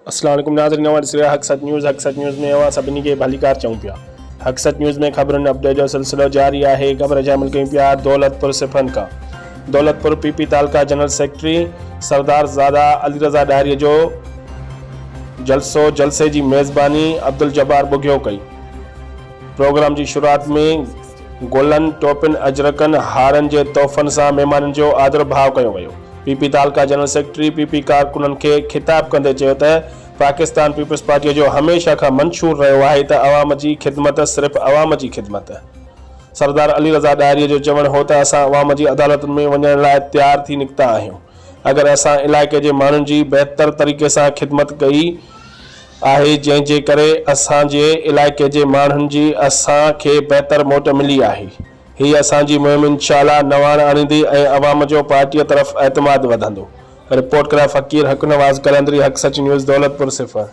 अस्सलाम वालेकुम नाज़रीन, हक़ सच न्यूज़ में अवां सभिनी खे भलीकार चऊं पिया। हक़ सच न्यूज़ में ख़बरुनि अपडेट जो सिलसिलो जारी आहे। ख़बर शामिल कयूं पिया दौलतपुर सिफन खां। दौलतपुर पीपी तालका जनरल सेक्रेटरी सरदार ज़ादा अली रज़ा डायरीअ जो जलसे जी मेज़बानी अब्दुल जब्बार बुघियो कई। प्रोग्राम जी शुरूआत में गुलनि, टोपिन, अजरकनि, हारनि जे तोहफ़नि सां महिमाननि जो आदर भाव कयो वियो। पीपी तालका जनरल सेक्रेटरी पीपी कारकुननि खे खिताब कंदे चयो त पाकिस्तान पीपल्स पार्टीअ जो हमेशह खां मंशूर रहियो आहे त अवाम जी ख़िदमत सिर्फ़ अवाम जी ख़िदमत। सरदार अली रज़ा डायरीअ जो चवणु हो त असां अवाम जी अदालतुनि में वञण लाइ तयारु थी निकिता आहियूं। अगरि असां इलाइक़े जे माण्हुनि जी बहितर तरीक़े सां ख़िदमत कई आहे, जंहिंजे करे असांजे इलाइक़े जे माण्हुनि जी असांखे बहितर मोट मिली आहे। हीअ असांजी मुहिम इंशाअल्लाह नवाण आणींदी ऐं अवाम जो पार्टीअ तरफ़ एतमाद वधंदो। रिपोर्ट करा फ़कीर हक़ नवाज़ कलंदरी, हक़ सच न्यूज़, दौलतपुर सिफर।